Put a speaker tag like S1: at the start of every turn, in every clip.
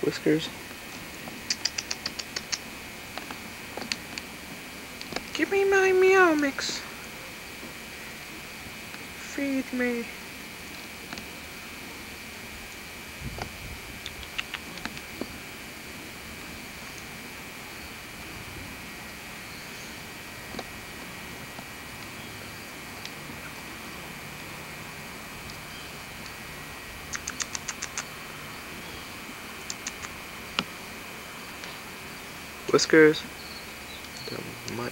S1: Whiskers. Give me my meow mix. Feed me. Whiskers. The mutt.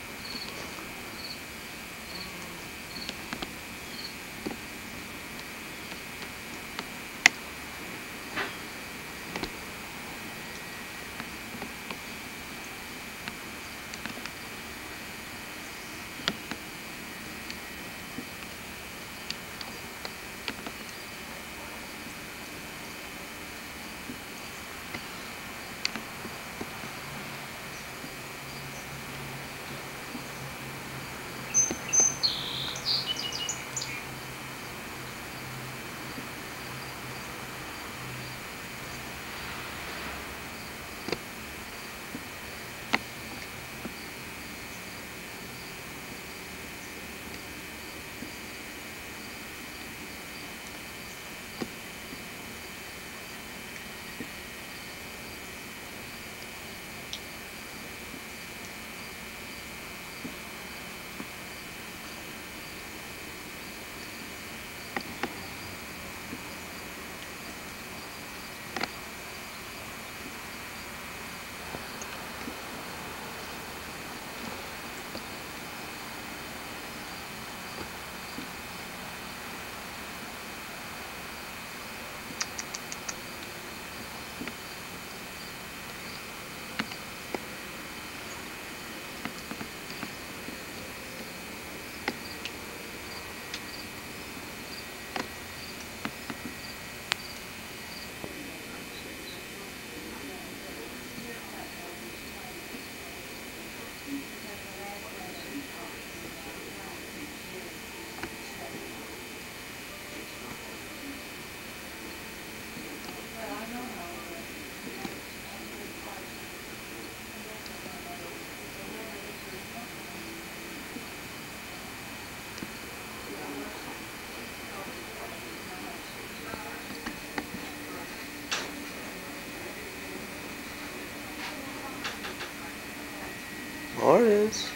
S1: Artist.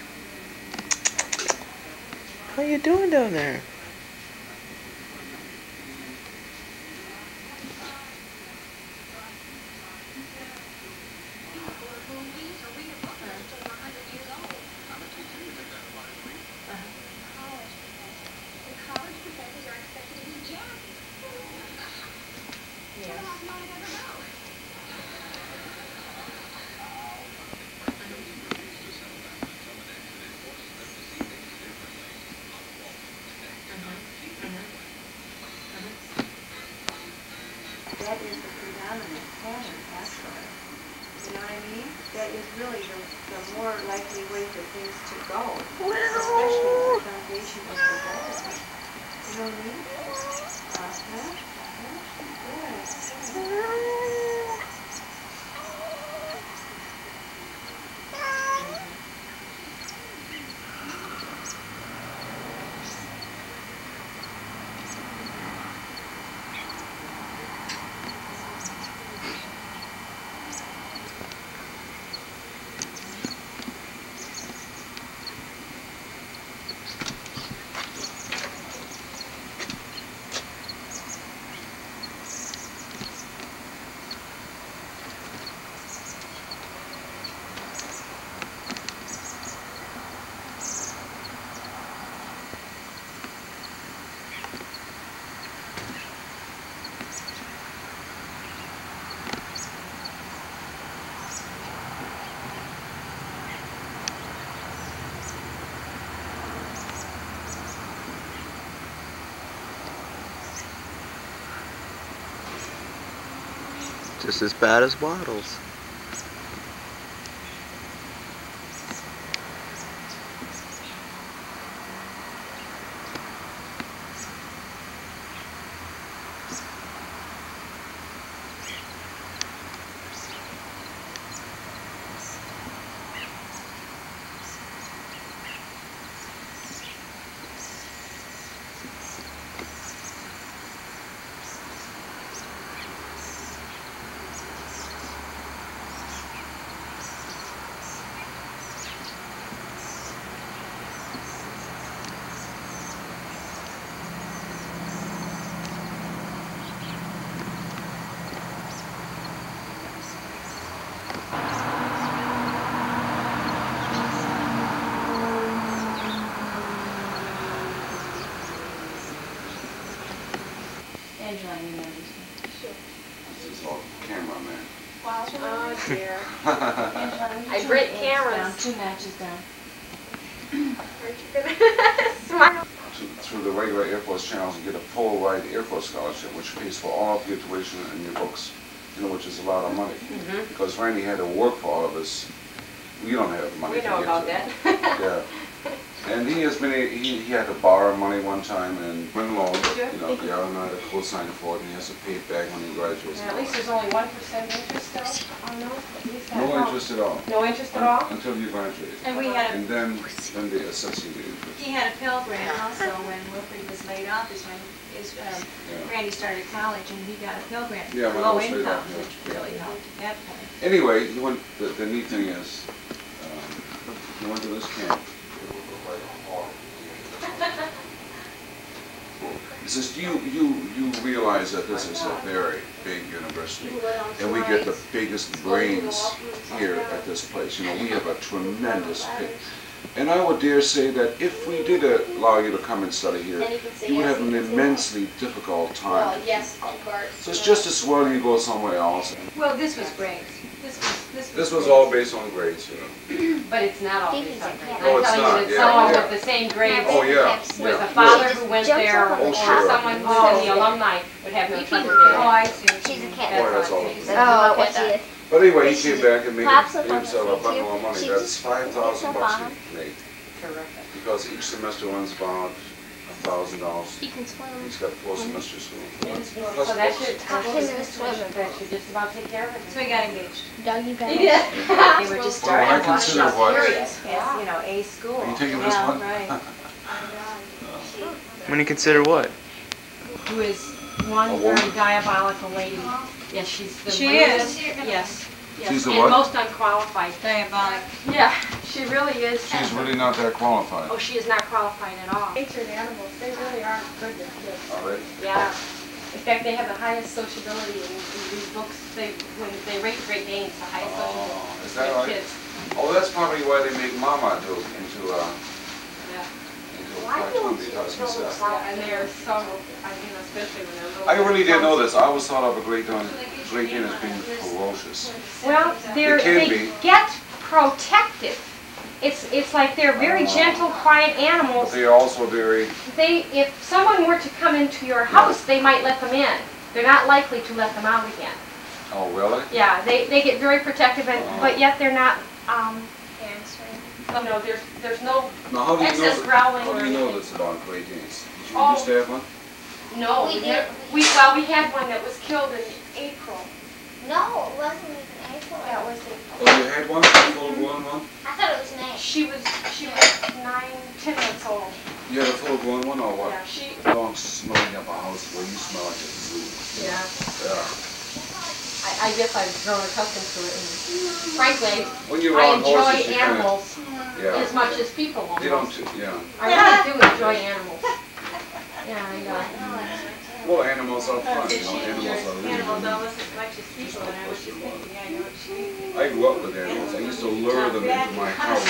S1: How you doing down there?
S2: That is the predominant pattern, actually. You know what I mean? That is really the more likely way for things to go, especially if the foundation is the ball. You know what I mean?
S1: Just as bad as Waddles.
S2: Angela, you know this one. Sure.
S3: This is all cameraman.
S2: Oh dear.
S4: I break cameras.
S2: 2 matches down.
S4: Aren't you gonna smile?
S3: Through the regular Air Force channels, you get a full ride Air Force scholarship, which pays for all of your tuition and your books, which is a lot of money. Because Randy had to work for all of us. We don't have the money
S4: We
S3: to
S4: know
S3: get
S4: about
S3: to it.
S4: that.
S3: Yeah. And he has been, he had to borrow money one time and went along, the alumni to co-sign for it, and he has to pay it back when he graduates.
S4: At least there's only 1% interest still on those? At least that
S3: No
S4: helps.
S3: interest at all.
S4: No interest at all?
S3: Until you graduate.
S2: And we had
S3: And then they assess you the interest.
S2: He had a Pell Grant also when Wilfred was laid off, is when Randy started college and he got a Pell Grant.
S3: Yeah, when I
S2: low
S3: was laid
S2: income,
S3: off, yeah.
S2: which really helped at that point.
S3: Anyway, the neat thing is, he went to this camp. He says, do you realize that this is a very big university, and we get the biggest brains here at this place. We have a tremendous pick. And I would dare say that if we did allow you to come and study here, you would have an immensely difficult time. So it's just as well you go somewhere else.
S2: Well, this was great.
S3: This was all based on grades,
S4: But it's not all based on grades.
S3: No,
S4: I'm
S3: it's
S4: telling
S3: not,
S4: you that
S3: yeah,
S4: someone
S3: yeah.
S4: with the same grades
S3: Oh, yeah.
S4: with a father who went there or
S3: sure.
S4: someone who's in the alumni would have no trouble
S2: Oh,
S4: getting
S2: I see.
S5: She's a cat.
S3: Boy, that's all.
S5: Oh, okay.
S3: But anyway, he came back and made
S5: Pops up on
S3: himself
S5: the
S3: a bundle of money.
S5: She
S3: That's
S5: just
S3: $5,000 he made.
S4: Terrific.
S3: Because each semester runs about $1,000.
S5: You can swim.
S3: He's got 4 semesters school.
S4: So that should just about take care of it.
S2: So we got engaged.
S5: Dog, you got
S4: He did.
S2: They were just
S3: Well, I
S2: starting.
S3: consider what?
S2: Serious. Yes, A school.
S3: Are you taking this
S2: Yeah,
S3: one?
S2: right.
S1: When you consider what?
S4: Who is one
S3: A
S4: very
S3: woman?
S4: diabolical lady. Yes, she's the
S2: She
S4: latest.
S2: is.
S4: Yes. Yes.
S3: She's the
S4: and
S3: what?
S4: most unqualified.
S2: Diabolic.
S4: Yeah, she really is.
S3: She's really not that qualified.
S4: Oh, she is not qualified at all.
S2: Natured animals, they really are good with kids.
S3: All right.
S4: Yeah. In fact, they have the highest sociability in these books. When they rate Great Danes, the highest sociability
S3: Is that
S4: with
S3: right?
S4: kids.
S3: Oh, that's probably why they make Mama do into
S4: Yeah.
S3: a cartoon, because he's
S4: Yeah, and they are so, especially when they're little.
S3: I really didn't know this. I always thought of a Great Dane as being ferocious.
S4: Well,
S3: They can
S4: they
S3: be.
S4: get protective. It's like they're very gentle, quiet
S3: But
S4: animals.
S3: they are also very,
S4: If someone were to come into your house, they might let them in. They're not likely to let them out again.
S3: oh really?
S4: Yeah, they get very protective, but yet they're not. There's no
S3: Now how do you
S4: excess
S3: know,
S4: growling
S3: how
S4: or
S3: do you know
S4: anything.
S3: this about Great Danes? Did you
S4: Oh.
S3: used to have one?
S4: No,
S5: We
S4: we
S5: did.
S4: never, we had one that was killed in April.
S5: No, it wasn't even April.
S4: That was April.
S3: Oh, you had one? Full-grown one?
S5: I thought it was May.
S4: She was 10 months old.
S3: You had a full-grown one or what?
S4: Yeah, she.
S3: Don't smelling up a house where you smell like a zoo.
S4: Yeah.
S3: Yeah.
S4: I guess I've grown accustomed to it. And frankly,
S3: When you're
S4: I
S3: around
S4: enjoy
S3: horses, you kinda,
S4: animals
S3: yeah.
S4: as much as people
S3: They
S4: almost.
S3: don't, yeah.
S4: I really do enjoy animals. Yeah, I know.
S3: Well, animals are fun, animals are really
S2: Animals almost as much as people, and I was just thinking, I know what you mean.
S3: I grew up with animals. I used to lure them into my house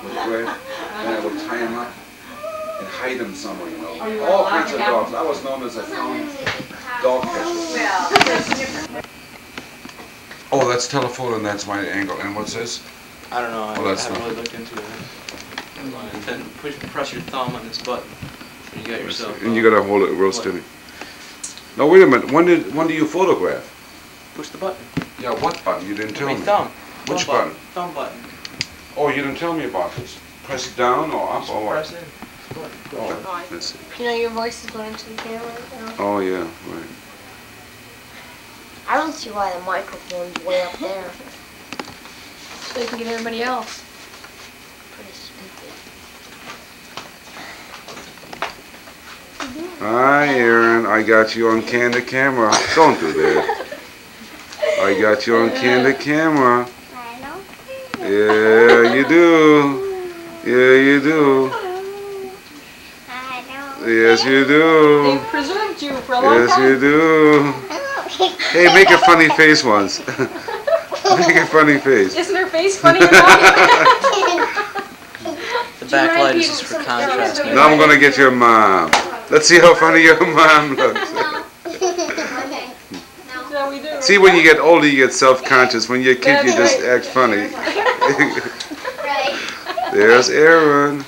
S3: with bread, and I would tie them up and hide them somewhere,
S4: Oh, you were
S3: All
S4: allowed
S3: kinds
S4: to
S3: of
S4: have
S3: dogs. I was known as a hound dog catcher.
S2: Well, that's different.
S3: Oh, that's telephone and that's my angle. And what's this?
S1: I don't know. I
S3: Well, that's
S1: haven't
S3: not-
S1: really looked into it. And then press your thumb on this button. And you got yourself.
S3: And you gotta hold it real steady. Now wait a minute. When do you photograph?
S1: Push the button.
S3: Yeah, what button? You didn't tell
S1: I
S3: me.
S1: mean, thumb.
S3: Which
S1: Thumb
S3: button?
S1: Thumb button.
S3: Oh, you didn't tell me about this. Press it down or up or what?
S1: Press it.
S3: Oh, let's see.
S5: You know your voice is going to the camera right now.
S3: Oh yeah, right.
S5: I don't see why the microphone's way up there.
S4: So you can get everybody else.
S5: Pretty stupid.
S3: Hi, Aaron. I got you on candid camera. Don't do that. I got you on candid camera.
S5: I know.
S3: Yeah, you do. Yeah, you do.
S5: I know.
S3: Yes, you do.
S4: They've preserved you for a long
S3: Yes,
S4: time.
S3: you do. Hey, make a funny face once. Make a funny face.
S4: Isn't her face funny enough?
S1: The backlight is just for contrast.
S3: Now I'm gonna get your mom. Let's see how funny your mom looks. See, when you get older, you get self-conscious. When you're a kid, you just act funny. There's Aaron.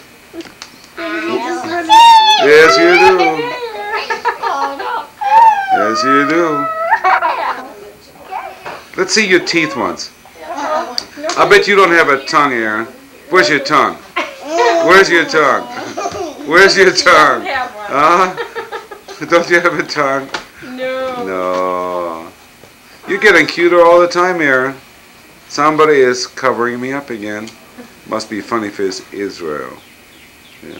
S3: Yes, you do. Yes, you do. Let's see your teeth once. I bet you don't have a tongue, Aaron. Where's your tongue? Where's your tongue? Where's your tongue? Huh? Don't you have a tongue?
S4: No.
S3: No. You're getting cuter all the time, Aaron. Somebody is covering me up again. Must be funny face Israel. Yeah.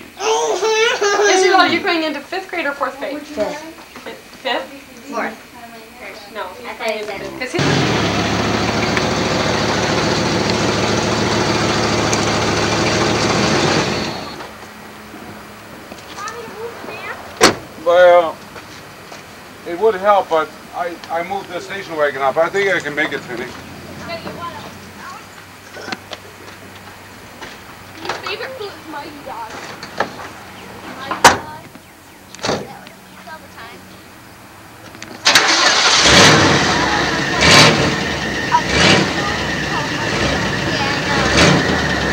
S4: Israel, are you going into 5th grade or 4th grade?
S5: 5th.
S4: 5th?
S5: 4th.
S4: No,
S5: I thought you said
S4: 'cause his
S3: Well, it would help, but I moved the station wagon up. I think I can make it finish.
S6: Your favorite food is Mighty Dog. Mighty Dog? That was eats all the time.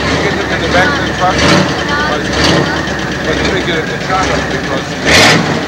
S3: You get them in the back of the truck? But you didn't get a shot of it because